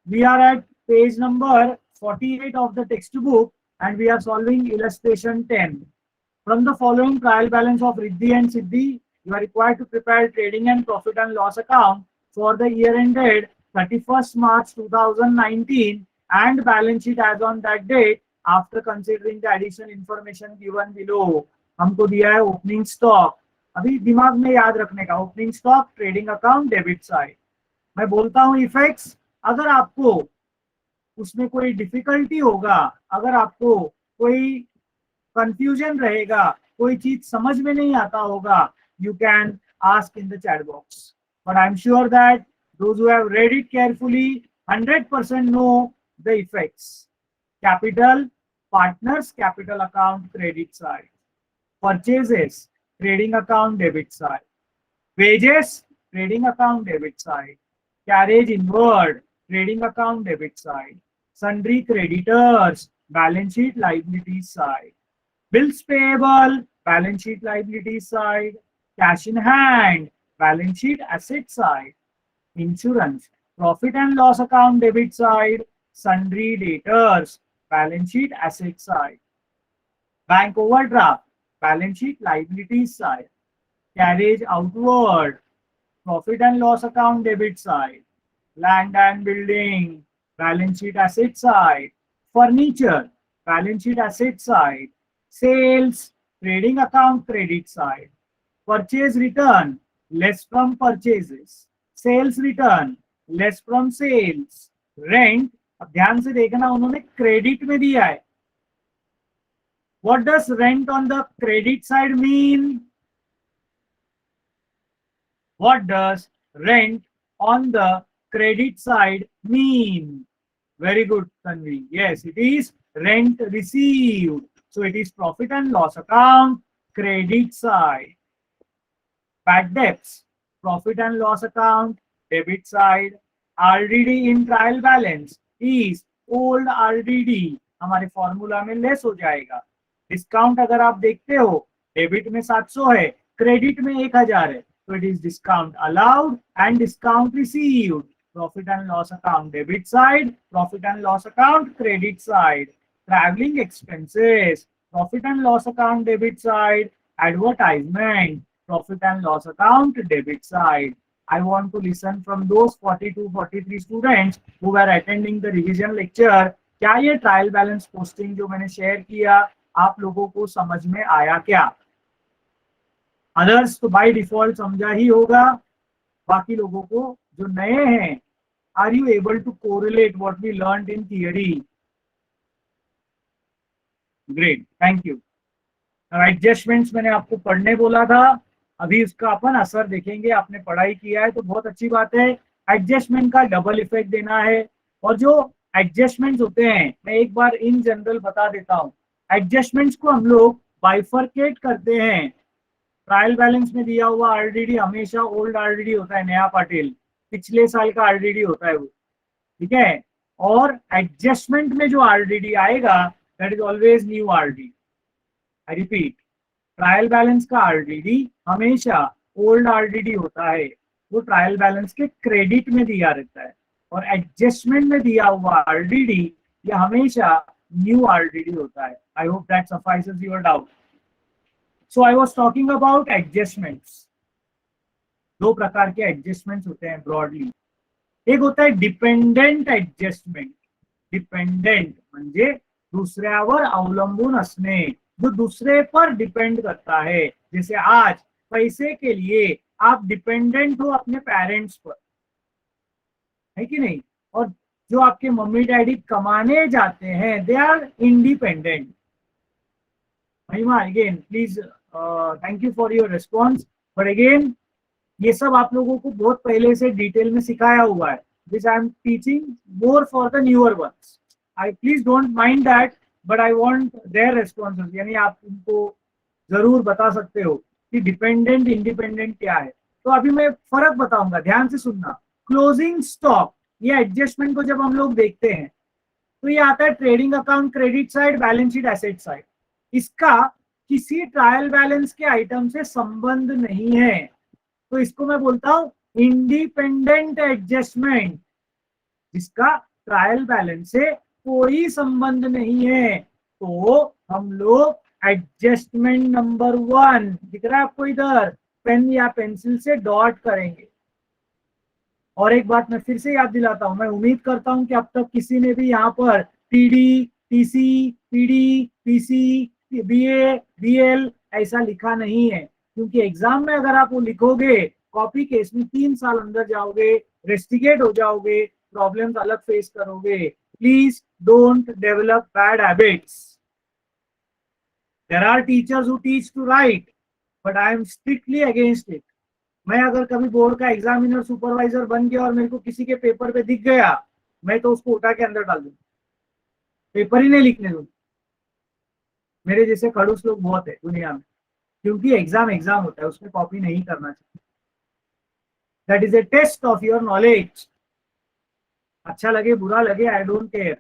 We are at page number 48 of the textbook and we are solving illustration 10. From the following trial balance of Riddhi and Siddhi, you are required to prepare trading and profit and loss account for the year ended 31st March 2019 and balance sheet as on that date after considering the additional information given below. हमको दिया है opening stock, अभी दिमाग में याद रखने का, opening stock, trading account, debit side. मैं बोलता हूं इफेक्ट्स, अगर आपको उसमें कोई डिफिकल्टी होगा, अगर आपको कोई कंफ्यूजन रहेगा, कोई चीज समझ में नहीं आता होगा, you can ask in the chat box. But I'm sure that those who have read it carefully 100% know the effects. Capital, partners, capital account, credit side. Purchases, trading account, debit side. Wages, trading account, debit side. Carriage inward, trading account, debit side. Sundry creditors, balance sheet, liabilities side. Bills payable, balance sheet, liabilities side. Cash in hand, balance sheet, asset side. Insurance, profit and loss account, debit side. Sundry debtors, balance sheet, asset side. Bank overdraft, balance sheet, liabilities side. Carriage outward, profit and loss account, debit side. Land and building, balance sheet, asset side. Furniture, balance sheet, asset side. Sales, trading account, credit side. Purchase return, less from purchases. Sales return, less from sales. Rent, अब ध्यान से देखना, उन्होंने credit में दिया है. What does rent on the credit side mean? What does rent on the credit side mean? Very good, Tanvi. Yes, it is rent received. So it is profit and loss account, credit side. Bad debts, profit and loss account, debit side. RDD in trial balance is old RDD. हमारे formula में less हो जाएगा. Discount अगर आप देखते हो, debit में 700 है, क्रेडिट में 1000 है, तो it is discount allowed and discount received. Profit and loss account debit side, profit and loss account credit side. Travelling expenses, profit and loss account debit side. Advertisement, profit and loss account, debit side. I want to listen from those 42-43 students who were attending the revision lecture. क्या ये trial balance posting जो मैंने share किया आप लोगों को समझ में आया क्या? अदर्स तो बाय डिफॉल्ट समझा ही होगा. बाकी लोगों को जो नए हैं, are you able to correlate what we learned in theory? Great, thank you. Adjustments मैंने आपको पढ़ने बोला था, अभी उसका अपन असर देखेंगे. आपने पढ़ाई किया है तो बहुत अच्छी बात है. एडजस्टमेंट का डबल इफेक्ट देना है. और जो एडजस्टमेंट्स होते हैं, मैं एक बार इन जनरल बता देता हूं. एडजस्टमेंट्स को हम लोग बाइफरकेट करते हैं. ट्रायल बैलेंस में दिया हुआ आरडीडी हमेशा ओल्ड आरडीडी होता है, नया पाटिल पिछले साल का आरडीडी होता है वो, ठीक है. और एडजस्टमेंट में जो आरडीडी आएगा that is always new RDD. I repeat, trial balance का आरडीडी हमेशा ओल्ड आरडीडी होता है, वो ट्रायल बैलेंस के क्रेडिट में दिया रहता है. और एडजस्टमेंट में दिया हुआ आरडीडी ये हमेशा न्यू आरडीडी होता है. I hope that suffices your doubt. So I was talking about adjustments. दो प्रकार के एडजस्टमेंट्स होते हैं ब्रॉडली. एक होता है डिपेंडेंट एडजस्टमेंट. डिपेंडेंट म्हणजे दुसऱ्यावर अवलंबून असणे, जो दूसरे पर डिपेंड करता है. जैसे आज पैसे के लिए आप डिपेंडेंट हो अपने पेरेंट्स पर, है कि नहीं? और जो आपके मम्मी डैडी कमाने जाते हैं दे आर इंडिपेंडेंट. महिमा again please, thank you for your response. But again ये सब आप लोगों को बहुत पहले से डिटेल में सिखाया हुआ है. This I am teaching more for the newer ones. I please don't mind that, but I want their responses. यानी आप उनको जरूर बता सकते हो कि डिपेंडेंट इंडिपेंडेंट क्या है. तो अभी मैं फर्क बताऊंगा, ध्यान से सुनना. क्लोजिंग स्टॉक, ये एडजस्टमेंट को जब हम लोग देखते हैं तो ये आता है trading account credit side, balance sheet asset side. इसका किसी ट्रायल बैलेंस के आइटम से संबंध नहीं है, तो इसको मैं बोलता हूं इंडिपेंडेंट एडजस्टमेंट, जिसका ट्रायल बैलेंस से कोई संबंध नहीं है, तो हम लोग एडजस्टमेंट नंबर 1 दिख रहा है आपको इधर, पेन या पेंसिल से डॉट करेंगे। और एक बात मैं फिर से याद दिलाता हूं, मैं उम्मीद करता हूं कि अब तक किसी ने भी यहाँ पर TD, TC, PD, PC, BA, BL ऐसा लिखा नहीं है, क्योंकि एग्जाम में अगर आप वो लिखोगे कॉपी केस में 3 साल अंदर जाओगे, रेस्टिगेट हो जाओगे, प्रॉब्लम्स अलग फेस करोगे। Please don't develop bad habits. There are teachers who teach to write, but I am strictly against it. मैं अगर कभी बोर्ड का एग्जामिनर सुपरवाइजर बन गया और मेरे को किसी के पेपर पे दिख गया, मैं तो उसको उठा के अंदर डाल दूंगा, पेपर ही नहीं लिखने दूंगा। मेरे जैसे खड़ूस लोग बहुत है दुनिया में, क्योंकि एग्जाम एग्जाम होता है, उसमें कॉपी नहीं करना चाहिए। That is a test of your knowledge. अच्छा लगे बुरा लगे आई डोंट केयर,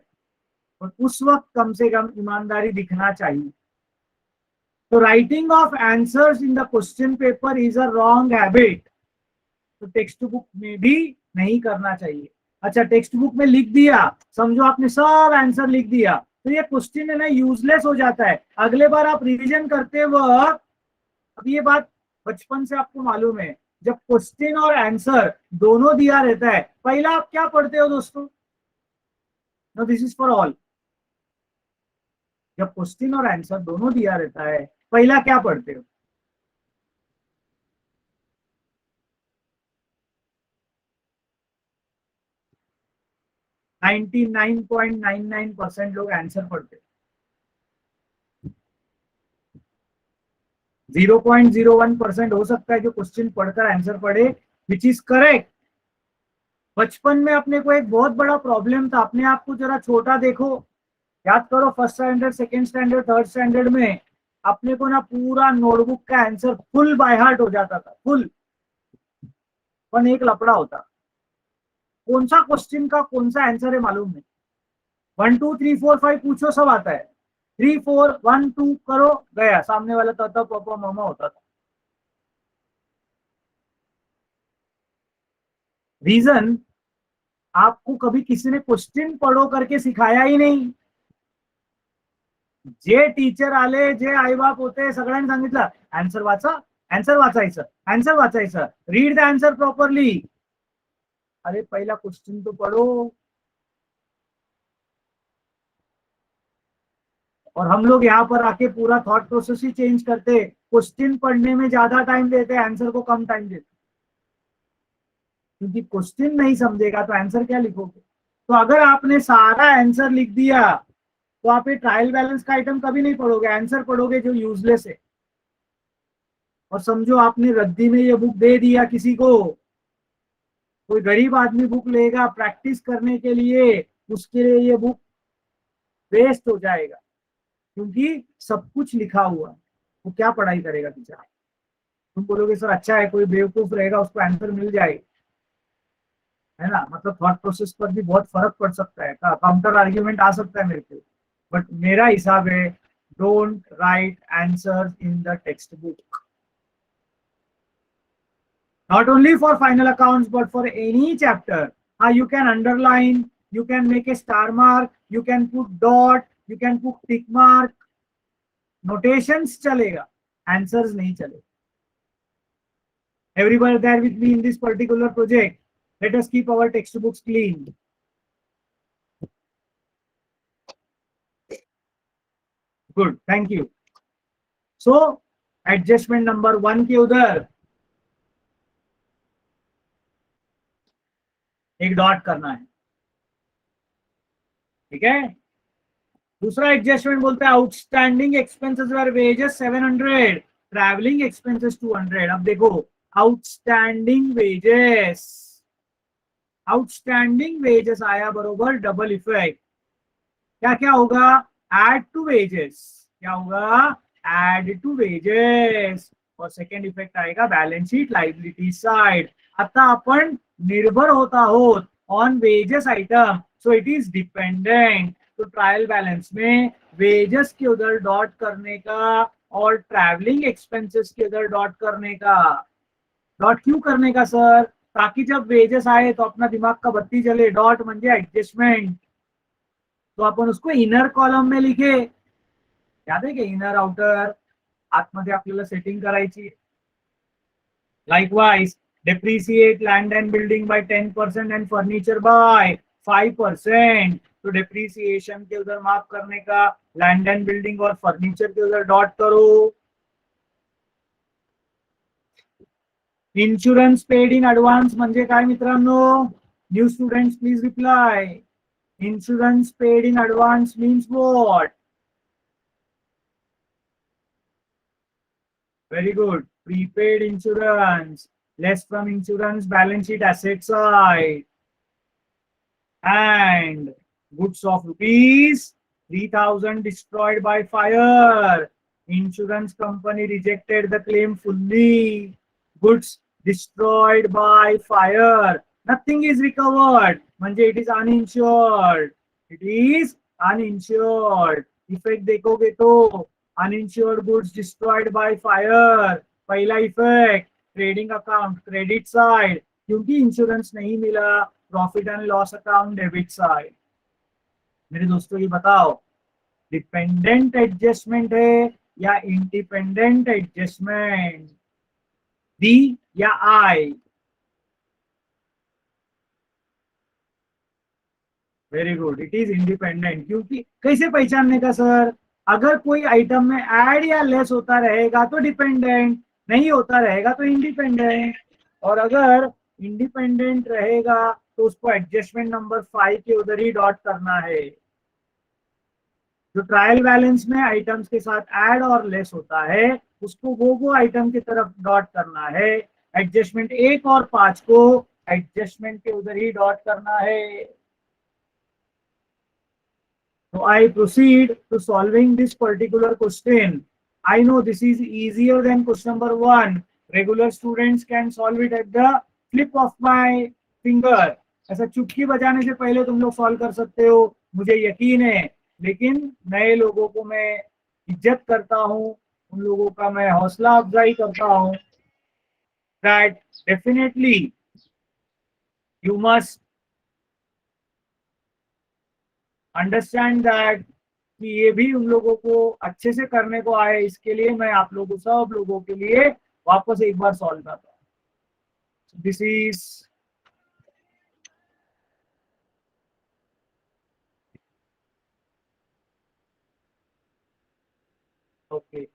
और उस वक्त कम से कम ईमानदारी दिखना चाहिए। तो writing of answers in the question paper is a wrong habit, तो टेक्स्ट बुक में भी नहीं करना चाहिए। अच्छा, टेक्स्ट बुक में लिख दिया, समझो आपने सब आंसर लिख दिया, तो ये क्वेश्चन है ना यूजलेस हो जाता है। अगले बार आप रिवीजन करते वक्त, अब ये बात बचपन से आपको मालूम है, जब क्वेश्चन और आंसर दोनों दिया रहता है, पहला आप क्या पढ़ते हो दोस्तों? No, this is for all. जब क्वेश्चन और आंसर दोनों दिया रहता है, पहला क्या पढ़ते हो? नाइनटी 99.99% लोग आंसर पढ़ते हैं। 0.01% हो सकता है जो क्वेश्चन पढ़कर आंसर पढ़े, विच इज करेक्ट। बचपन में अपने को एक बहुत बड़ा प्रॉब्लम था, अपने आप को जरा छोटा देखो, याद करो first standard, second standard, third standard में अपने को ना पूरा नोटबुक का आंसर फुल बाय हार्ट हो जाता था, फुल। पर एक लफड़ा होता, कौन सा क्वेश्चन का कौन सा आंसर है मालूम नहीं। 1 2 3 4 5 पूछो, सब आता है। 3 4 1 2 करो, गया सामने वाला ताता पापा मामा होता था। रीजन, आपको कभी किसी ने क्वेश्चन पढ़ो करके सिखाया ही नहीं। जे टीचर आले, जे आई बाप होते, सगळ्यांनी सांगितलं आन्सर वाचा, आन्सर वाचायचं, आन्सर वाचायचं, रीड द आन्सर प्रॉपरली। अरे पहला क्वेश्चन तो पढ़ो। और हम लोग यहाँ पर आके पूरा थॉट प्रोसेस ही चेंज करते, क्वेश्चन पढ़ने में ज्यादा टाइम देते, आंसर को कम टाइम देते, क्योंकि क्वेश्चन नहीं समझेगा तो आंसर क्या लिखोगे? तो अगर आपने सारा आंसर लिख दिया तो आप ये ट्रायल बैलेंस का आइटम कभी नहीं पढ़ोगे, आंसर पढ़ोगे जो यूजलेस है। और समझो आपने रद्दी में ये बुक दे दिया किसी को, कोई गरीब आदमी बुक लेगा प्रैक्टिस करने के लिए, उसके लिए ये बुक वेस्ट हो जाएगा, क्योंकि सब कुछ लिखा हुआ है, वो क्या पढ़ाई करेगा बेचारा। तुम बोलोगे सर अच्छा है, कोई बेवकूफ रहेगा उसको आंसर मिल जाएगा, है ना, मतलब थॉट प्रोसेस पर भी बहुत फर्क पड़ सकता है, काउंटर आर्ग्यूमेंट आ सकता है मेरे को। बट मेरा हिसाब है, don't write answers in the text book, not only for final accounts but for any chapter. You can underline, you can make a star mark, you can put dot, you can put tick mark, notations chalega, answers nahi chalega. Everybody there with me in this particular project, let us keep our textbooks clean. Good, thank you. So adjustment number 1 के उधर एक dot करना है, ठीक है। दूसरा adjustment बोलते हैं आउटस्टैंडिंग एक्सपेंसेस वर वेजेस 700, ट्रैवलिंग एक्सपेंसेस 200। अब देखो आउटस्टैंडिंग वेजेस, आउटस्टैंडिंग वेजेस आया बरोबर डबल इफेक्ट, क्या क्या होगा? एड टू वेजेस, क्या होगा? एड टू वेजेस, और सेकंड इफेक्ट आएगा बैलेंस शीट लायबिलिटी साइड। आता आपण निर्भर होता आहोत on wages item, so it is dependent. तो ट्रायल बैलेंस में वेजेस के उधर डॉट करने का और ट्रैवलिंग एक्सपेंसेस के उधर डॉट करने का। डॉट क्यों करने का सर? ताकि जब वेजेस आए तो अपना दिमाग का बत्ती जले. डॉट म्हणजे ऍडजस्टमेंट. तो आपण उसको इनर कॉलम में लिखे. याद आहे की इनर आउटर आतमध्ये आपल्याला सेटिंग करायची. Likewise, depreciate land and building by 10% and furniture by 5%. तो depreciation के उधर माफ करने का, land and building और furniture के उधर डॉट करो. इन्शुरन्स पेड इन ऍडव्हान्स म्हणजे काय मित्रांनो? New students please reply. Insurance paid in advance means what? Very good. Prepaid insurance, less from insurance balance sheet asset side. And goods of rupees 3,000 destroyed by fire. Insurance company rejected the claim fully. Goods destroyed by fire. Nothing is recovered. म्हणजे it is uninsured. It is uninsured. Effect देखोगे तो uninsured goods destroyed by fire. पहला effect trading account credit side, क्योंकि insurance नहीं मिला. Profit and loss account debit side. मेरे दोस्तों ये बताओ, डिपेंडेंट एडजस्टमेंट है या इंडिपेंडेंट एडजस्टमेंट? डी या I? Very good, it is independent. क्योंकि कैसे पहचानने का सर? अगर कोई आइटम में ऐड या लेस होता रहेगा तो डिपेंडेंट, नहीं होता रहेगा तो इंडिपेंडेंट. और अगर इंडिपेंडेंट रहेगा तो उसको एडजस्टमेंट नंबर 5 के उधर ही डॉट करना है. जो ट्रायल बैलेंस में आइटम्स के साथ ऐड और लेस होता है उसको वो आइटम की तरफ डॉट करना है. एडजस्टमेंट 1 और 5 को एडजस्टमेंट के उधर ही डॉट करना है. So I proceed to solving this particular question. I know this is easier than question number 1. Regular students can solve it at the flip of my finger. ऐसा चुटकी बजाने से पहले तुम लोग सॉल्व कर सकते हो, मुझे यकीन है. लेकिन नए लोगों को मैं इज्जत करता हूँ, उन लोगों का मैं हौसला अफजाई करता हूँ. That definitely you must understand that कि ये भी उन लोगों को अच्छे से करने को आए. इसके लिए मैं आप लोगों सब लोगों के लिए वापस एक बार सॉल्व करता हूँ. This is okay.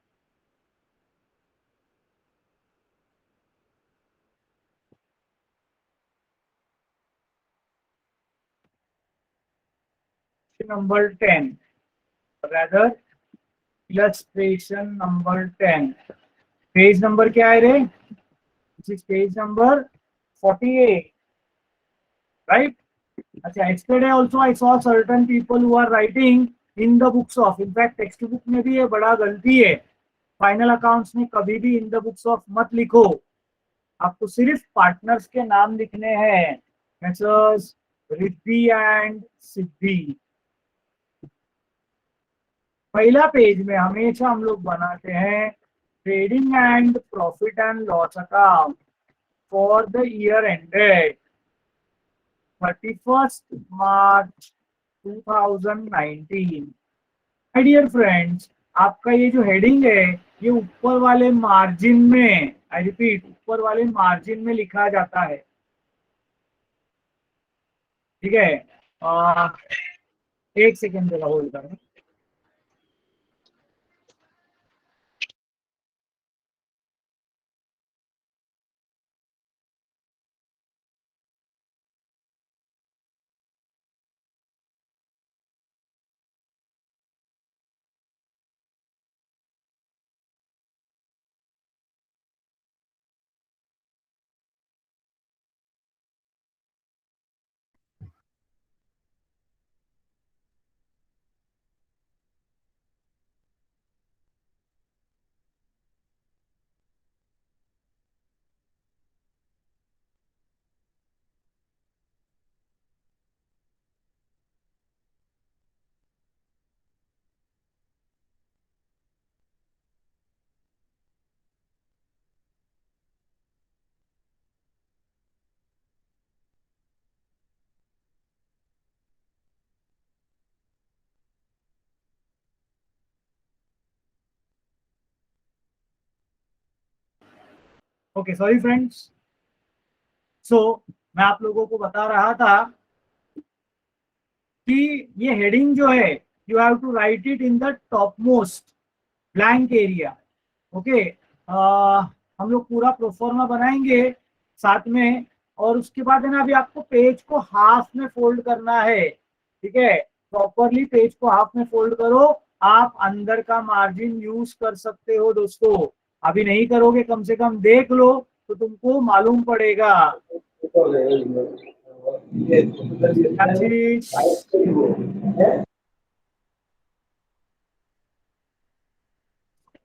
Number 10, rather illustration number 10. Page number क्या है रे? This is page number 48, right? अच्छा, yesterday also I saw certain people who are writing in the books of, in fact text book में भी ये बड़ा गलती है. फाइनल अकाउंट्स में कभी भी इन द बुक्स ऑफ मत लिखो. आपको सिर्फ पार्टनर्स के नाम लिखने हैं. Messrs Riddhi and Siddhi. पहला पेज में हमेशा हम लोग बनाते हैं trading and profit and loss account for the year ended 31st March 2019. My dear friends, आपका ये जो हेडिंग है ये ऊपर वाले मार्जिन में, आई रिपीट, ऊपर वाले मार्जिन में लिखा जाता है. ठीक है. एक सेकेंड जरा होल्ड करें. Okay, sorry friends. सो मैं आप लोगों को बता रहा था कि ये हेडिंग जो है, you have to write it in the top most blank area. Okay, हम लोग पूरा प्रोफॉर्मा बनाएंगे साथ में, और उसके बाद है ना, अभी आपको पेज को हाफ में फोल्ड करना है। ठीक है, प्रॉपरली पेज को हाफ में फोल्ड करो। आप अंदर का मार्जिन यूज कर सकते हो दोस्तों। अभी नहीं करोगे, कम से कम देख लो तो तुमको मालूम पड़ेगा। आशीष,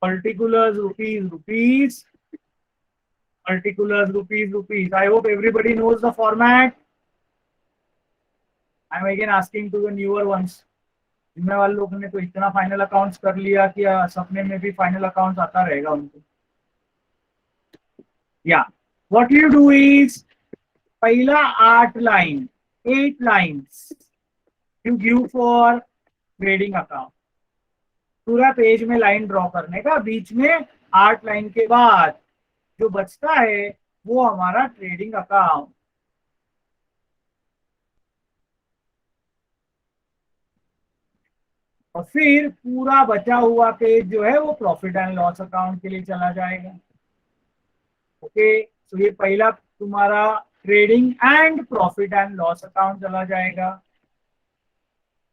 particulars rupees, particulars rupees. I hope everybody knows the format. I'm again asking to the newer ones. जिनमें वाले लोगों ने तो इतना फाइनल अकाउंट्स कर लिया कि सपने में भी फाइनल अकाउंट्स आता रहेगा उनको। या व्हाट यू डू इज, पहला 8 line, 8 lines you give for trading account. पूरा पेज में लाइन ड्रॉ करने का, बीच में 8 लाइन के बाद जो बचता है वो हमारा ट्रेडिंग अकाउंट। और फिर पूरा बचा हुआ पेज जो है वो प्रॉफिट एंड लॉस अकाउंट के लिए चला जाएगा। ओके, तो ये पहला तुम्हारा trading and profit and loss account चला जाएगा।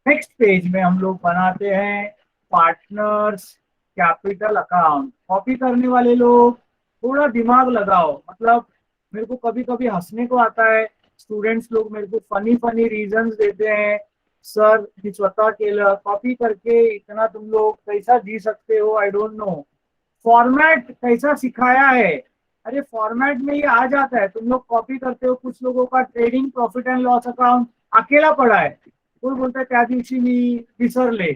नेक्स्ट पेज में हम लोग बनाते हैं पार्टनर्स कैपिटल अकाउंट। कॉपी करने वाले लोग थोड़ा दिमाग लगाओ, मतलब मेरे को कभी कभी हंसने को आता है, स्टूडेंट्स लोग मेरे को फनी फनी रीजंस देते हैं, सर मी स्वतः केलं, कॉपी करके इतना तुम लोग कैसा जी सकते हो, आई डोंट नो। फॉर्मेट कैसा सिखाया है, अरे फॉर्मेट में ये आ जाता है, तुम लोग कॉपी करते हो। कुछ लोगों का trading profit and loss account अकेला पड़ा है, कोई बोलता है त्या दिवशी मी विसरले।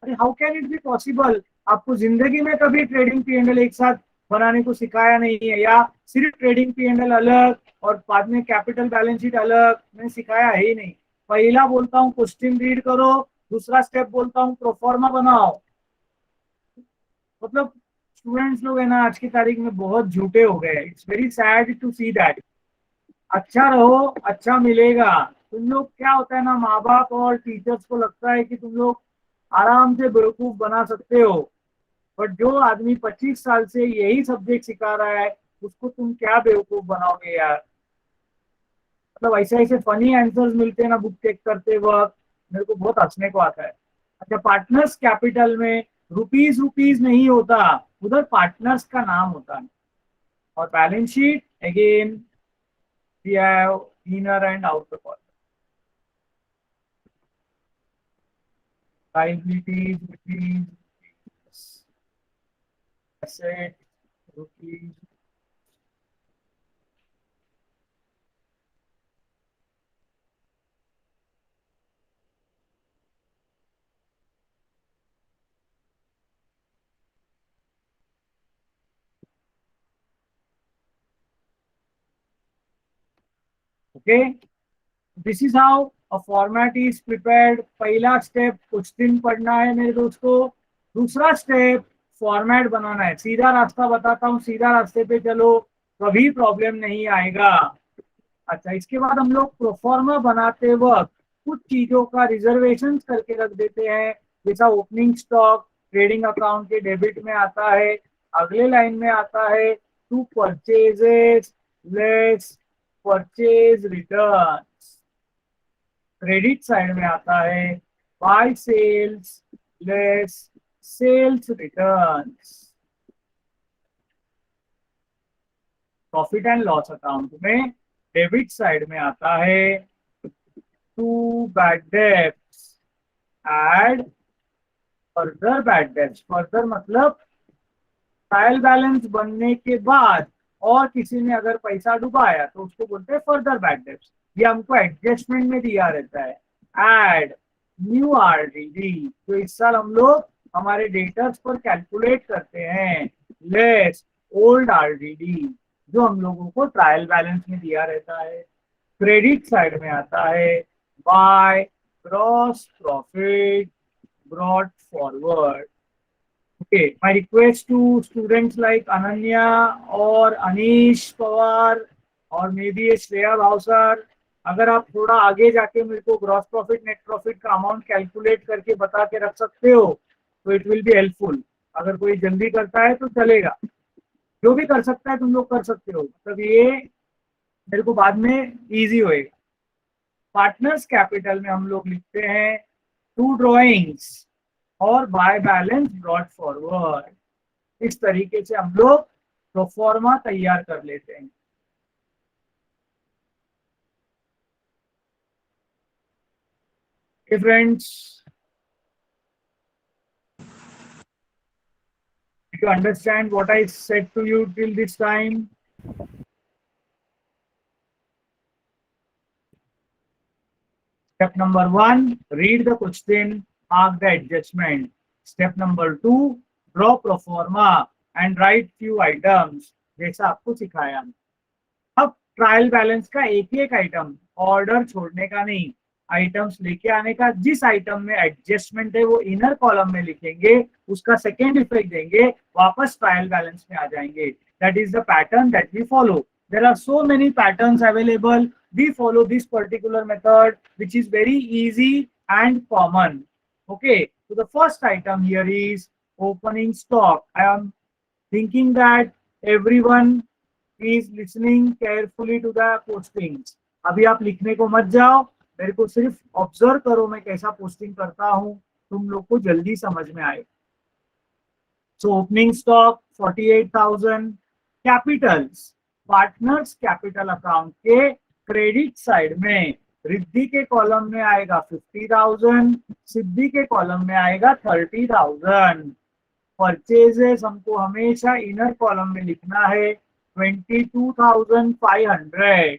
अरे how can it be possible, आपको जिंदगी में कभी ट्रेडिंग पी&एल एक साथ बनाने को सिखाया नहीं है, या सिर्फ ट्रेडिंग पी&एल अलग और बाद में कैपिटल बैलेंस शीट अलग, मैंने सिखाया है ही नहीं। पहला बोलता हूँ क्वेश्चन रीड करो, दूसरा स्टेप बोलता हूँ प्रोफॉर्मा बनाओ। मतलब स्टूडेंट्स लोग है ना आज की तारीख में बहुत झूठे हो गए। It's very sad to see that. अच्छा रहो, अच्छा मिलेगा। तुम लोग क्या होता है ना, माँ बाप और टीचर्स को लगता है कि तुम लोग आराम से बेवकूफ बना सकते हो, बट जो आदमी 25 साल से यही सब्जेक्ट सिखा रहा है उसको तुम क्या बेवकूफ बनाओगे यार। मतलब ऐसे ऐसे फनी आंसर्स मिलते हैं ना बुक चेक करते वक्त, मेरे को बहुत हंसने को आता है। अच्छा, पार्टनर्स कैपिटल में रुपीज रुपीज नहीं होता, उधर पार्टनर्स का नाम होता है। और balance sheet again we have inner and outer column. Liabilities, rupees, asset, rupees. Okay, this is how a format is prepared. पहला स्टेप कुछ दिन पढ़ना है मेरे दोस्तों, दूसरा स्टेप फॉर्मेट बनाना है। सीधा रास्ता बताता हूँ, सीधा रास्ते पे चलो, कभी प्रॉब्लम नहीं आएगा। अच्छा, इसके बाद हम लोग प्रोफॉर्मा बनाते वक्त कुछ चीजों का रिजर्वेशन करके रख देते हैं, जैसा ओपनिंग स्टॉक ट्रेडिंग अकाउंट के डेबिट में आता है। अगले लाइन में आता है to purchases less purchase return. Credit side में आता है by sales less sales returns. Profit and loss account में डेबिट साइड में आता है to bad debts add further bad debts. Further मतलब ट्रायल बैलेंस बनने के बाद और किसी ने अगर पैसा डुबाया तो उसको बोलते हैं फर्दर बैड डेब्ट्स। ये हमको एडजस्टमेंट में दिया रहता है। एड न्यू आरडीडी, तो इस साल हम लोग हमारे डेटर्स पर कैलकुलेट करते हैं। लेस ओल्ड आरडीडी, जो हम लोगों को ट्रायल बैलेंस में दिया रहता है। क्रेडिट साइड में आता है by gross profit brought forward. Okay, my request to students like Ananya or Anish Pawar और मे बी श्रेया भावसर, अगर आप थोड़ा आगे जाके मेरे को ग्रॉस प्रॉफिट नेट प्रॉफिट का अमाउंट कैलकुलेट करके बता के रख सकते हो तो इट विल बी हेल्पफुल। अगर कोई जल्दी करता है तो चलेगा, जो भी कर सकता है तुम लोग कर सकते हो, मतलब ये मेरे को बाद में इजी होएगा। पार्टनर्स कैपिटल में हम लोग लिखते हैं टू ड्रॉइंग्स और बाय बैलेंस ब्रॉट फॉरवर्ड। इस तरीके से हम लोग प्रोफॉर्मा तैयार कर लेते हैं। Friends, you understand what I said to you till this time? Step number 1, read the question, mark the adjustment. Step number 2, draw pro forma and write few items, जैसा आपको सिखाया। अब ट्रायल बैलेंस का एक एक आइटम, ऑर्डर छोड़ने का नहीं, आइटम्स लेके आने का। जिस आइटम में एडजस्टमेंट है वो इनर कॉलम में लिखेंगे, उसका सेकेंड इफेक्ट देंगे, वापस ट्रायल बैलेंस में आ जाएंगे। That is the pattern that we follow. There are so many patterns available, we follow this particular method which is very easy and common. Okay, so the first item here is opening stock. I am thinking that everyone is listening carefully to the postings. अभी आप लिखने को मत जाओ, मेरे को सिर्फ observe करो मैं कैसा पोस्टिंग करता हूं, तुम लोग को जल्दी समझ में आए। So opening stock 48,000। Capitals, partners capital account के क्रेडिट साइड में रिद्धि के कॉलम में आएगा 50,000, सिद्धि के कॉलम में आएगा 30,000। परचेजेस हमको हमेशा इनर कॉलम में लिखना है 22,500।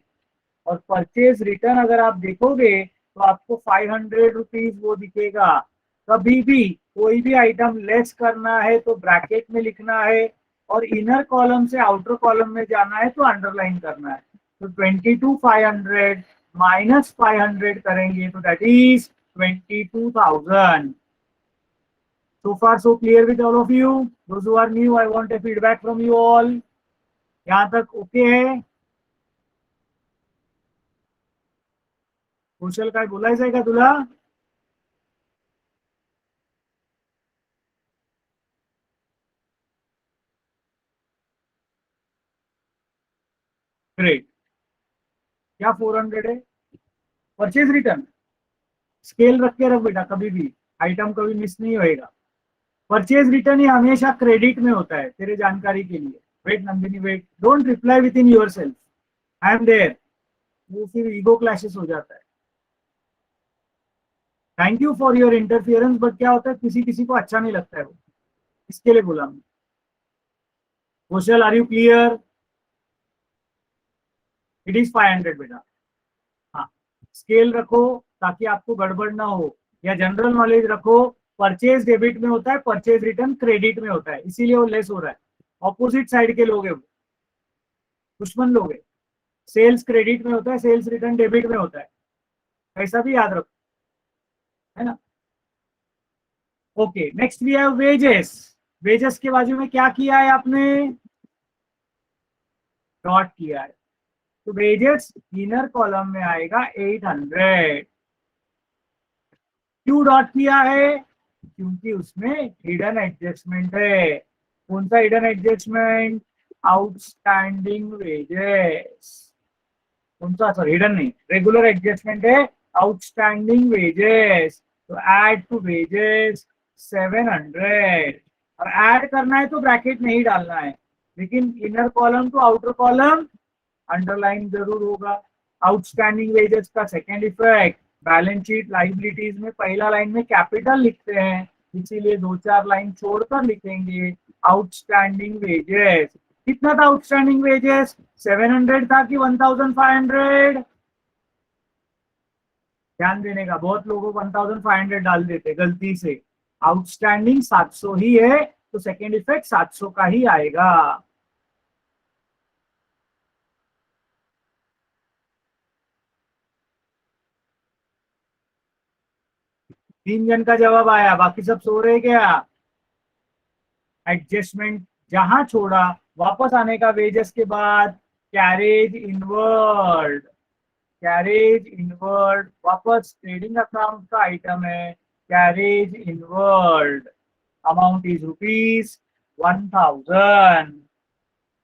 और परचेज रिटर्न अगर आप देखोगे तो आपको 500 रुपीज वो दिखेगा। कभी भी कोई भी आइटम लेस करना है तो ब्रैकेट में लिखना है, और इनर कॉलम से आउटर कॉलम में जाना है तो अंडरलाइन करना है। तो 22,500 माइनस 500 करेंगे तो that is 22,000। So far, so clear with all of you. Those who are new, I want a feedback from you all. यहाँ तक ओके है? कुशल काय बोलायचंय का तुला? ग्रेट। क्या 400 है? परचेज रिटर्न स्केल रख के रख बेटा, कभी भी आइटम कभी मिस नहीं होएगा। परचेज रिटर्न ही हमेशा क्रेडिट में होता है, तेरे जानकारी के लिए। Wait Nandini wait, don't reply within yourself, I am there. वो फिर ईगो क्लैशेस हो जाता है। Thank you for your interference, but क्या होता है किसी किसी को अच्छा नहीं लगता है वो, इसके लिए बोला मैं। Kushal, are you clear? It is 500 बेटा। हाँ, स्केल रखो ताकि आपको गड़बड़ ना हो, या जनरल नॉलेज रखो। परचेज डेबिट में होता है, परचेज रिटर्न क्रेडिट में होता है, इसीलिए वो लेस हो रहा है। ऑपोजिट साइड के लोग हैं वो, दुश्मन लोग हैं। सेल्स क्रेडिट में होता है, सेल्स रिटर्न डेबिट में होता है, ऐसा भी याद रखो, है ना। Okay, next we have wages. Wages के बाजू में क्या किया है आपने? डॉट किया है। तो वेजेस इनर कॉलम में आएगा 800। क्यों डॉट किया है? क्योंकि उसमें हिडन एडजस्टमेंट है। कौन सा हिडन एडजस्टमेंट? Outstanding wages. कौन सा? सॉरी, हिडन नहीं, रेगुलर एडजस्टमेंट है, आउटस्टैंडिंग वेजेस। तो ऐड टू वेजेस 700। और ऐड करना है तो ब्रैकेट नहीं डालना है, लेकिन inner column to outer column underline जरूर होगा। आउटस्टैंडिंग वेजेस का second effect, balance sheet liabilities में पहला लाइन में कैपिटल लिखते हैं, इसीलिए दो चार लाइन छोड़कर लिखेंगे आउटस्टैंडिंग वेजेस। कितना था आउटस्टैंडिंग वेजेस? 700 था कि 1,500? ध्यान देने का, बहुत लोगों 1,500 डाल देते गलती से। आउटस्टैंडिंग 700 ही है, तो सेकेंड इफेक्ट 700 का ही आएगा। 3 जन का जवाब आया, बाकी सब सो रहे क्या? एडजस्टमेंट जहां छोड़ा वापस आने का वेजेस के बाद कैरेज इनवर्ड, कैरेज इनवर्ड वापस ट्रेडिंग अकाउंट का आइटम है, carriage inward amount is rupees 1000.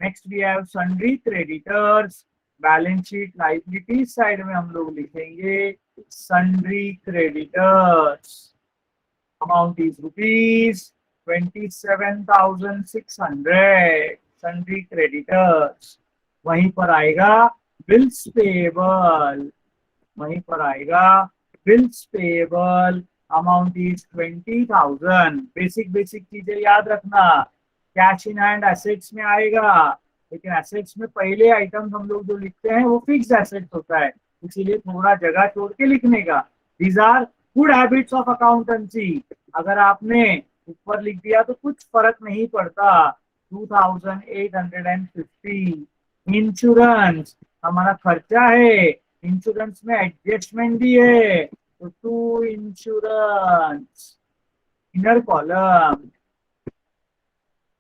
Next we have sundry creditors, balance sheet liabilities side में हम लोग लिखेंगे sundry creditors amount is rupees 27,600. Sundry creditors. वहीं पर आएगा बिल्स पेएबल, वहीं पर आएगा bills payable amount is 20,000. Basic basic चीजें याद रखना. कैश इन हैंड एसेट्स में आएगा, लेकिन एसेट्स में पहले आइटम्स हम लोग जो लिखते हैं वो फिक्स एसेट्स होता है, इसीलिए थोड़ा जगह छोड़ के लिखने का. These are good habits of accountancy. अगर आपने ऊपर लिख दिया तो कुछ फर्क नहीं पड़ता. 2,850. इंश्योरेंस हमारा खर्चा है, इंश्योरेंस में एडजस्टमेंट भी है, तो to insurance inner column,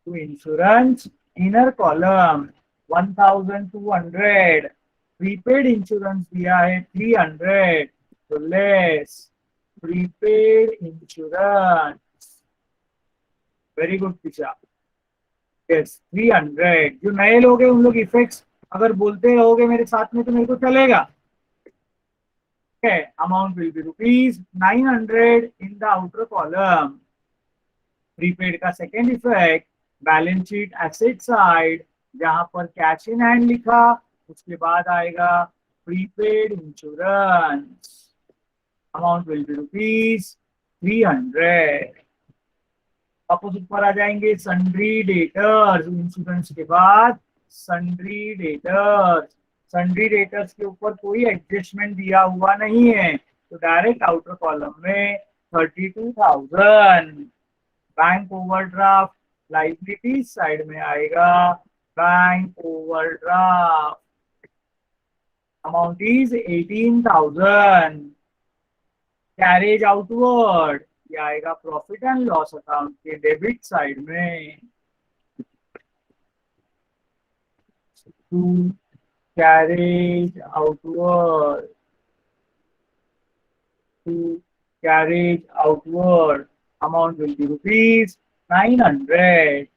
to insurance inner column 1,200. Prepaid insurance दिया है 300, तो less prepaid insurance. Very good पिछा. यस 300. जो नए लोग हैं उन लोग इफेक्ट्स अगर बोलते रहोगे मेरे साथ में तो मेरे को चलेगा. Amount will be rupees 900 in the outer column. Prepaid का second effect balance sheet asset side, जहां पर कैश इन हैंड लिखा उसके बाद आएगा prepaid insurance amount will be rupees 300. वापस ऊपर आ जाएंगे सन्ड्री डेटर्स. इंश्योरेंस के बाद सन्ड्री डेटर्स. सन्ड्री डेटर्स के ऊपर कोई एडजस्टमेंट दिया हुआ नहीं है, तो डायरेक्ट आउटर कॉलम में 32,000. बैंक ओवरड्राफ्ट लाइबिलिटीज साइड में आएगा bank overdraft amount is 18,000. Carriage outward ये आएगा प्रॉफिट एंड लॉस अकाउंट के डेबिट साइड में. To carriage outward, to carriage outward amount will be rupees 900.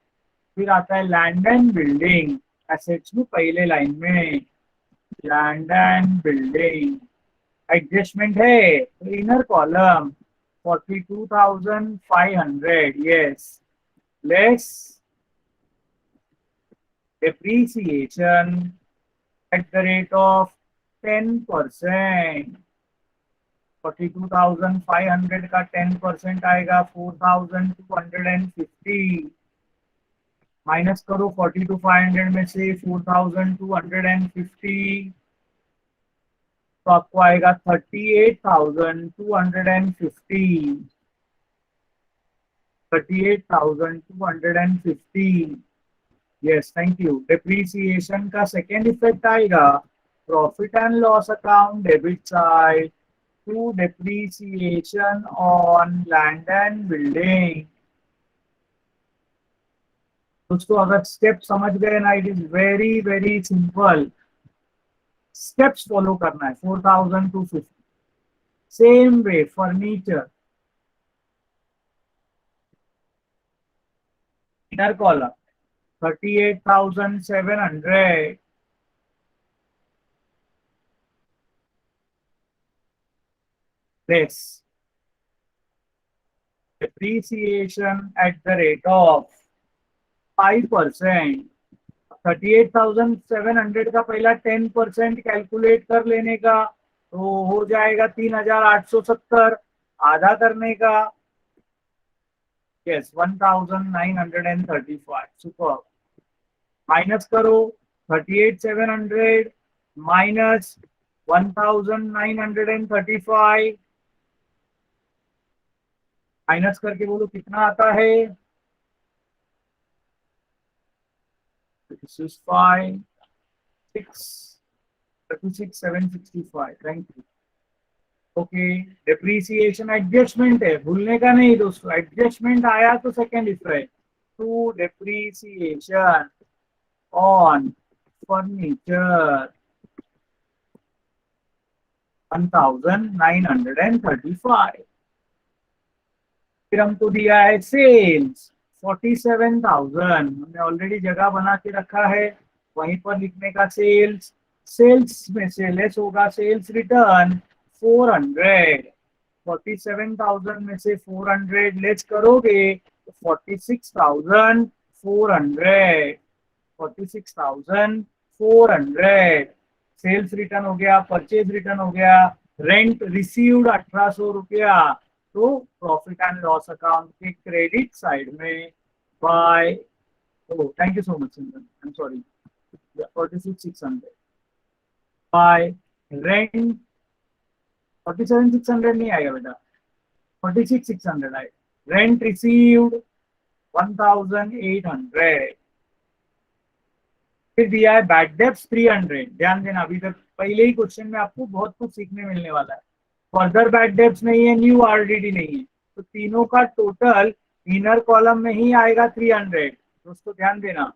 फिर आता है लैंड एंड बिल्डिंग एसेट्स में पहले लाइन में लैंड एंड बिल्डिंग एडजस्टमेंट है, तो inner column 42,500. yes, less depreciation at the rate of 10%. 42,500 का 10% आएगा 4,250. माइनस करो 42,500 में से 4,250, तो आपको आएगा 38,250. 38,250. Yes thank you. डिप्रिसिएशन का सेकेंड इफेक्ट आएगा profit and loss account debit side to depreciation on land and building. दोस्तों अगर स्टेप समझ गए ना, it is very very simple. Steps follow करना है. 4,250. Same way furniture inner column 38,700. Less depreciation at the rate of 5%. 38,700 का पहला 10% calculate कर लेने का, तो हो जाएगा 3,870. आधा करने का यस 1,935. सुपर. माइनस करो 38,700 माइनस 1,935. माइनस करके बोलो कितना आता है. This is 5, 6, 36,765. Thank you. Okay. Depreciation adjustment है, भूलने का नहीं दोस्तों. एडजस्टमेंट आया तो second effect. to depreciation on furniture 1935. फिर हमको दिया है सेल्स 47,000, हमने ऑलरेडी जगह बना के रखा है वहीं पर लिखने का सेल्स। सेल्स में से लेस होगा सेल्स रिटर्न 400, 47,000 में से 400 लेस करोगे तो 46,400, 46,400। सेल्स रिटर्न हो गया, परचेज रिटर्न हो गया, रेंट रिसीव्ड 1800 रुपया। तो प्रॉफिट एंड लॉस अकाउंट के क्रेडिट साइड में by, thank you so much Sindhan, I am sorry, 46,600 by rent, 47,600 नहीं आएगा बेटा, 46,600 आएगा। Rent received 1,800। फिर दिया है बैड डेब्ट्स 300। ध्यान देना, अभी तक पहले ही क्वेश्चन में आपको बहुत कुछ सीखने मिलने वाला है। फर्दर बैड डेब्ट्स नहीं है, न्यू आरडीडी नहीं है, तो तीनों का टोटल इनर कॉलम में ही आएगा 300, दोस्तों ध्यान देना।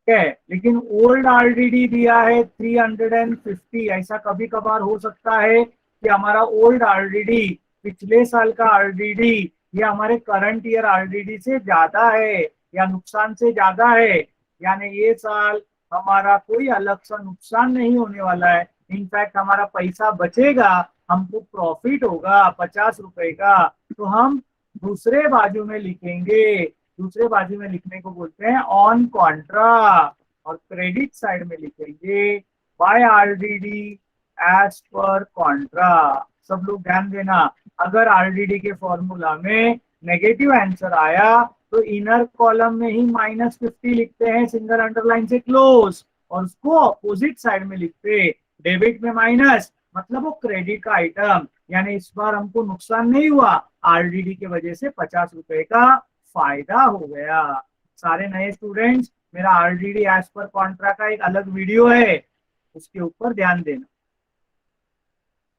ठीक है, लेकिन ओल्ड आरडीडी दिया है 350। ऐसा कभी कभार हो सकता है कि हमारा ओल्ड आरडीडी, पिछले साल का आरडीडी, ये हमारे करंट ईयर आरडीडी से ज्यादा है या नुकसान से ज्यादा है, यानी ये साल हमारा कोई अलग सा नुकसान नहीं होने वाला है। इनफैक्ट हमारा पैसा बचेगा, हमको प्रॉफिट होगा 50 रुपए का, तो हम दूसरे बाजू में लिखेंगे। दूसरे बाजू में लिखने को बोलते हैं ऑन कॉन्ट्रा, और क्रेडिट साइड में लिखेंगे by RDD as per contra. सब लोग ध्यान देना, अगर आरडीडी के फॉर्मूला में नेगेटिव आंसर आया तो इनर कॉलम में ही -50 लिखते हैं सिंगल अंडरलाइन से क्लोज, और उसको अपोजिट साइड में लिखते डेबिट में माइनस, मतलब वो क्रेडिट का आइटम। यानी इस बार हमको नुकसान नहीं हुआ, आरडीडी के वजह से 50 रुपए का फायदा हो गया। सारे नए स्टूडेंट्स, मेरा आरडीडी एज पर कॉन्ट्रा का एक अलग वीडियो है, उसके ऊपर ध्यान देना।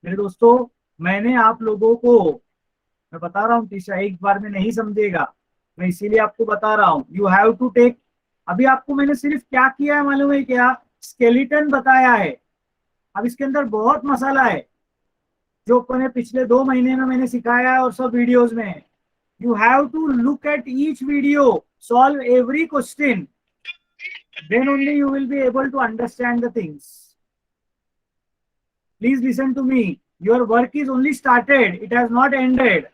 मेरे दोस्तों, मैंने आप लोगों को, मैं बता रहा हूँ तीसरा, एक बार में नहीं समझेगा, मैं इसीलिए आपको बता रहा हूँ। यू हैव टू टेक, अभी आपको मैंने सिर्फ क्या किया है मालूम है क्या? स्केलेटन बताया है। अब इसके अंदर बहुत मसाला है जो अपने पिछले 2 महीने में मैंने सिखाया है और सब वीडियोस में है। You have to look at each video, solve every question, then only you will be able to understand the things. Please listen to me. Your work is only started, it has not ended.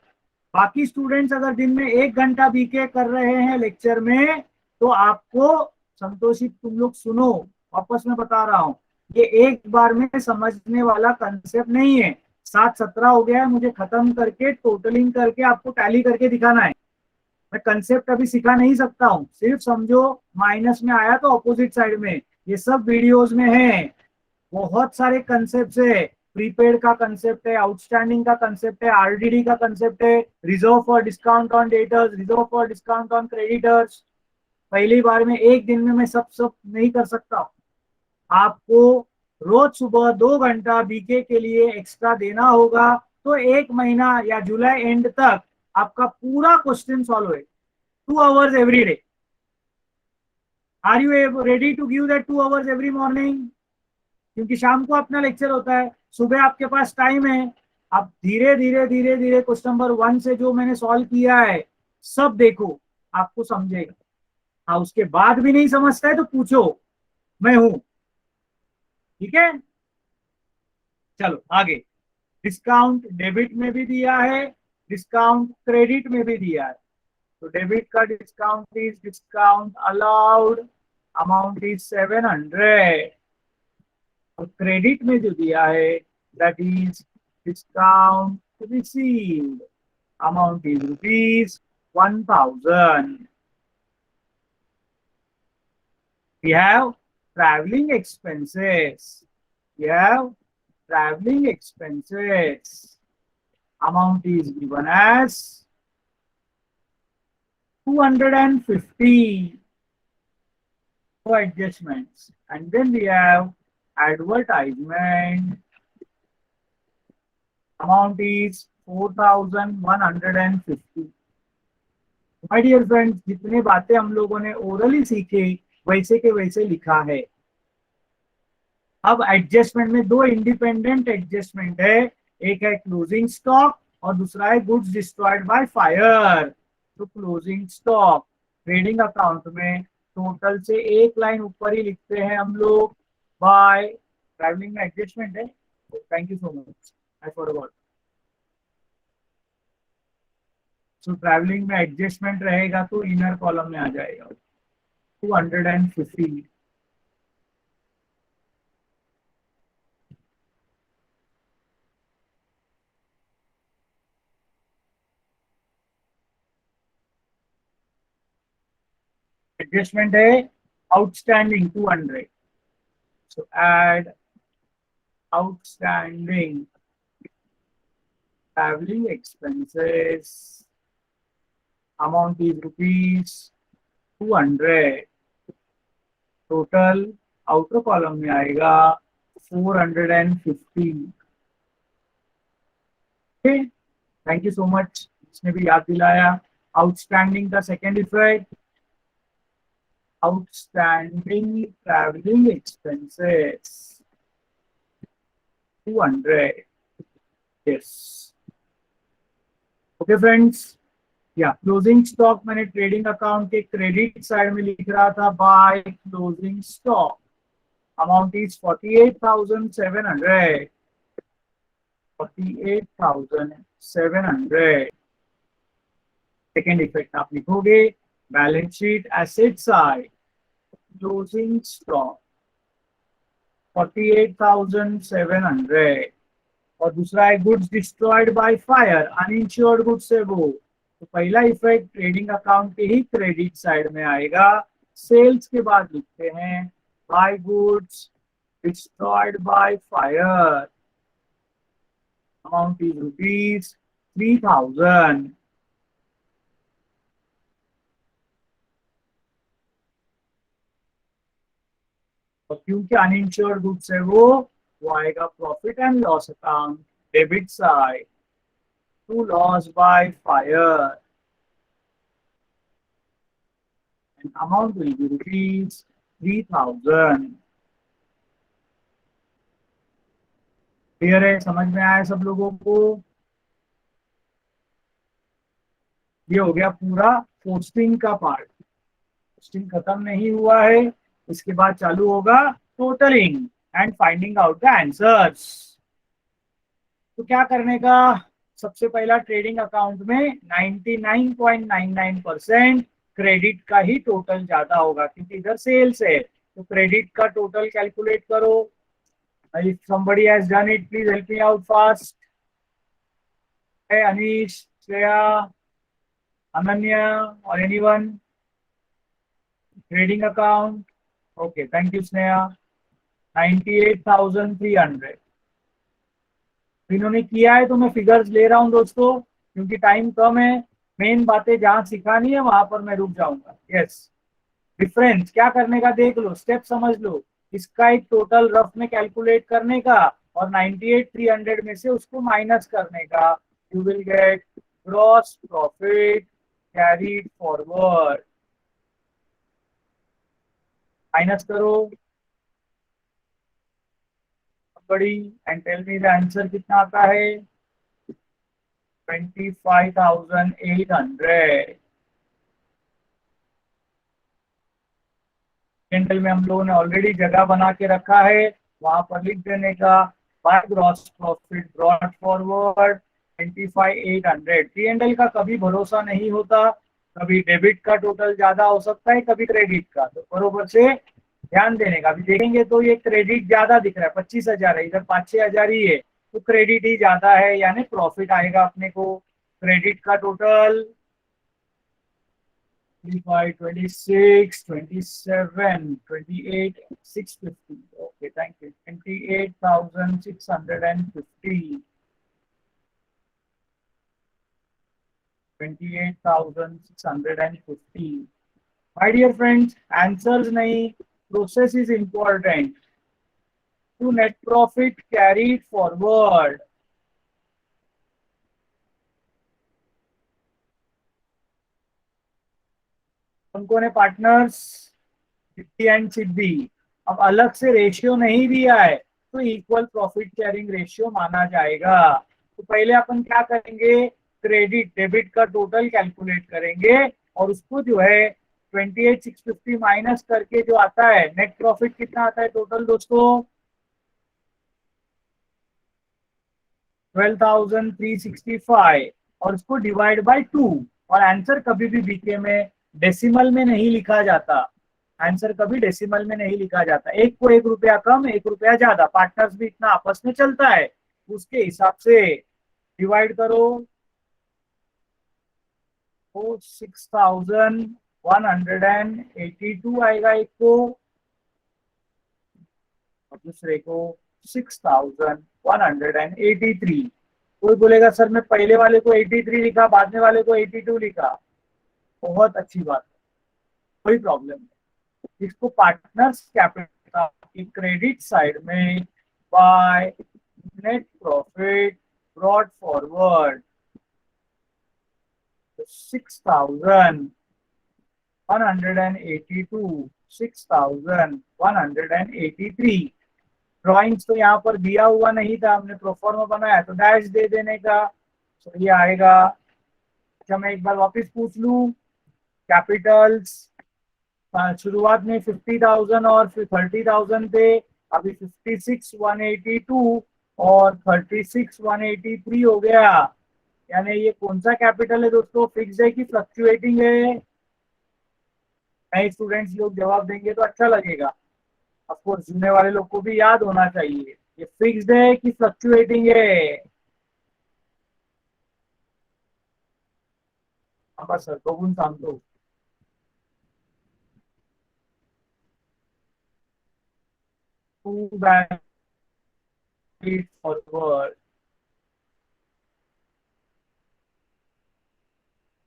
बाकी students अगर दिन में 1 घंटा BK कर रहे हैं lecture में, तो आपको संतोषी, तुम लोग सुनो, वापस में बता रहा हूँ, ये एक बार में समझने वाला कंसेप्ट नहीं है। 7-17 हो गया है, मुझे खत्म करके टोटलिंग करके आपको टैली करके दिखाना है। मैं कंसेप्ट अभी सिखा नहीं सकता हूँ, सिर्फ समझो माइनस में आया तो अपोजिट साइड में, ये सब वीडियोस में है। बहुत सारे कंसेप्ट है, प्रीपेड का कंसेप्ट है, आउटस्टैंडिंग का कंसेप्ट है, आरडीडी का कंसेप्ट है, reserve for discount on debtors, reserve for discount on creditors. पहली बार में एक दिन में मैं सब नहीं कर सकता। आपको रोज सुबह 2 घंटा बीके के लिए एक्स्ट्रा देना होगा, तो 1 महीना या जुलाई एंड तक आपका पूरा क्वेश्चन सॉल्व है। 2 hours every day. Are you ready to give that 2 hours every morning? क्योंकि शाम को अपना लेक्चर होता है, सुबह आपके पास टाइम है। आप धीरे धीरे धीरे धीरे क्वेश्चन नंबर 1 से जो मैंने सॉल्व किया है सब देखो, आपको समझेगा। हाँ, उसके बाद भी नहीं समझता है तो पूछो, मैं हूं। ठीक है, चलो आगे। डिस्काउंट डेबिट में भी दिया है, डिस्काउंट क्रेडिट में भी दिया है। तो डेबिट का discount is discount allowed, amount is 700। और क्रेडिट में जो दिया है that is discount received, amount is ₹1,000। We have traveling expenses. We have traveling expenses. Amount is given as 250. No adjustments. And then we have advertisement. Amount is 4,150. My dear friends, जितने बातें हम लोगों ने orally सीखे वैसे के वैसे लिखा है। अब एडजस्टमेंट में दो इंडिपेंडेंट एडजस्टमेंट है, एक है क्लोजिंग स्टॉक और दूसरा है गुड्स डिस्ट्रॉयड बाय फायर। तो क्लोजिंग स्टॉक ट्रेडिंग अकाउंट में टोटल से एक लाइन ऊपर ही लिखते हैं हम लोग, बाय ट्रैवलिंग में एडजस्टमेंट है। Thank you so much, I forgot. So travelling में एडजस्टमेंट रहेगा तो इनर कॉलम में आ जाएगा 250। एडजस्टमेंट है outstanding 200। So add outstanding traveling expenses, amount is rupees 200, total outer column में आएगा 450। okay, thank you so much, इसने भी याद दिलाया। आउटस्टैंडिंग का second effect, outstanding travelling expenses 200। Yes, okay friends. या क्लोजिंग स्टॉक मैंने ट्रेडिंग अकाउंट के क्रेडिट साइड में लिख रहा था, by closing stock amount is 48,700। 48,700। Second effect आप लिखोगे balance sheet asset side closing stock 48,700 और दूसरा है goods destroyed by fire, uninsured goods है वो। तो पहला इफेक्ट ट्रेडिंग अकाउंट के ही क्रेडिट साइड में आएगा। सेल्स के बाद लिखते हैं by goods destroyed by fire, amount is rupees 3,000। और क्योंकि अनइंश्योर्ड गुड्स है वो आएगा profit and loss account debit side to loss by fire, and amount will be rupees 3,000। Clear है, समझ में आया सब लोगों को? ये हो गया पूरा पोस्टिंग का पार्ट। पोस्टिंग खत्म नहीं हुआ है, इसके बाद चालू होगा totalling and finding out the answers. तो क्या करने का, सबसे पहला ट्रेडिंग अकाउंट में 99.99% क्रेडिट का ही टोटल ज्यादा होगा क्योंकि इधर सेल्स है, तो क्रेडिट का टोटल कैलकुलेट करो। if somebody has done it, please help me out fast. Hey Anish, Shreya, Ananya or anyone? Trading account, okay, thank you Sneha। 98,300 इन्होंने किया है, तो मैं फिगर्स ले रहा हूं दोस्तों क्योंकि टाइम कम है। मेन बातें जहां सिखानी है वहां पर मैं रुक जाऊंगा। यस, डिफरेंस क्या करने का देख लो, स्टेप समझ लो। इसका एक टोटल रफ में कैलकुलेट करने का और 98,300 में से उसको माइनस करने का। You will get gross profit carried forward. Minus करो बड़ी and tell me the answer कितना आता है। 25,800। कैंडल में हम लोगों ने ऑलरेडी जगह बना के रखा है, वहां पर लिख देने का by gross profit brought forward 25,800। PNL का कभी भरोसा नहीं होता, कभी डेबिट का टोटल ज्यादा हो सकता है, कभी क्रेडिट का, तो बरोबर से ध्यान देने का। अभी देखेंगे तो ये क्रेडिट ज्यादा दिख रहा है, 25,000 है, इधर 5-6 हजार ही है, तो क्रेडिट ही ज्यादा है यानी प्रॉफिट आएगा अपने को। क्रेडिट का total 25, 26, 27, 28, 650. Okay, thank you. 28,650. 28,650. My dear friends, answers nahi, process is important. To net profit carried forward. उनको ने पार्टनर्स सिद्धि एंड सिद्धि। अब अलग से रेशियो नहीं दिया है तो इक्वल प्रॉफिट शेयरिंग रेशियो माना जाएगा। तो पहले अपन क्या करेंगे, क्रेडिट डेबिट का टोटल कैलकुलेट करेंगे और उसको जो है 28,650 माइनस करके जो आता है नेट प्रॉफिट कितना आता है टोटल दोस्तों, 12,365 और उसको डिवाइड बाय 2। और आंसर कभी भी बीके में डेसिमल में नहीं लिखा जाता, आंसर कभी डेसिमल में नहीं लिखा जाता। एक को 1 रुपया कम 1 रुपया ज्यादा, पार्टनर्स भी इतना आपस में चलता है, उसके हिसाब से डिवाइड करो। तो 6,182 आएगा एक को और दूसरे को 6,183। कोई बोलेगा सर मैं पहले वाले को 83 लिखा बाद में वाले को 82 लिखा, बहुत अच्छी बात है, कोई प्रॉब्लम नहीं। इसको पार्टनर्स कैपिटल की क्रेडिट साइड में by net profit brought forward 6,182 6,183। Drawings तो यहाँ पर दिया हुआ नहीं था, हमने प्रोफॉर्मा बनाया तो डैश दे देने का, तो ये आएगा। अच्छा मैं एक बार वापस पूछ लूं, कैपिटल्स शुरुआत में 50,000 और फिर 30,000 थे, अभी 56,182 और 36,183 हो गया। यानी ये कौन सा कैपिटल है दोस्तों, फिक्स है कि फ्लक्चुएटिंग है? नए स्टूडेंट्स लोग जवाब देंगे तो अच्छा लगेगा, ऑफकोर्स सुनने वाले लोग को भी याद होना चाहिए ये फिक्स्ड है कि फ्लक्चुएटिंग है। सर बघून सांगतो फॉरवर्ड।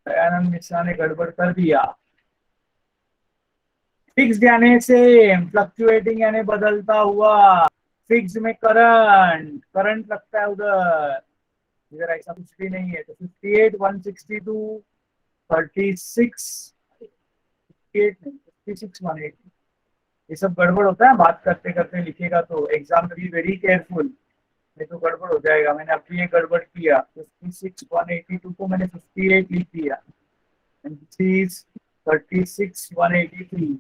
दयानंद मिश्रा ने गड़बड़ कर दिया। फिक्स्ड यानी सेम, फ्लक्चुएटिंग यानी बदलता हुआ। फिक्स में करंट करंट लगता है उधर, इधर ऐसा कुछ भी नहीं है। तो 58 162 36 58 नहीं 56 180, ये सब गड़बड़ होता है बात करते करते लिखेगा तो एग्जाम में भी वेरी केयरफुल, नहीं तो गड़बड़ हो जाएगा। मैंने अभी ये गड़बड़ किया, 56 182 को मैंने 58 लिख दिया, 36 183।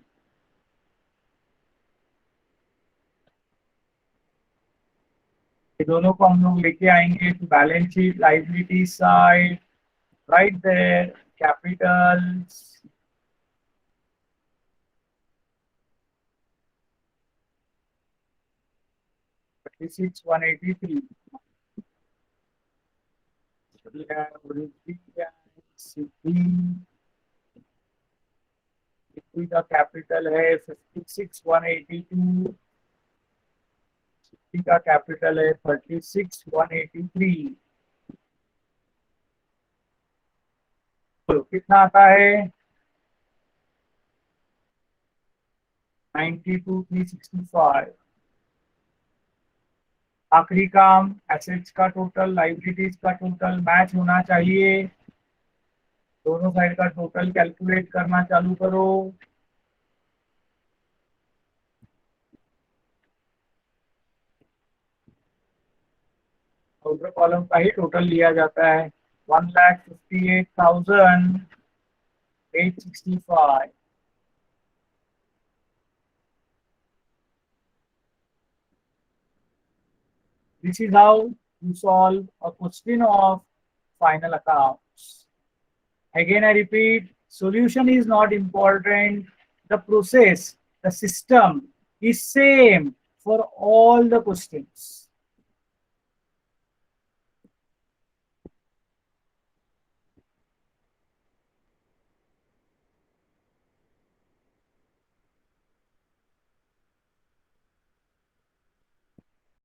ये दोनों को हम लोग लेके आएंगे to balance sheet liability side, right there capitals 36 183। Siddhi का कैपिटल है 56 182, सिद्धि का कैपिटल है 36 183। तो कितना आता है 92,365। आखिरी काम, एसेट्स का टोटल लाइबिलिटीज का टोटल मैच होना चाहिए, दोनों साइड का टोटल कैलकुलेट करना चालू करो। आउटर कॉलम का ही टोटल लिया जाता है 1,58,865। This is how you solve a question of final accounts. Again, I repeat, solution is not important. The process, the system is same for all the questions.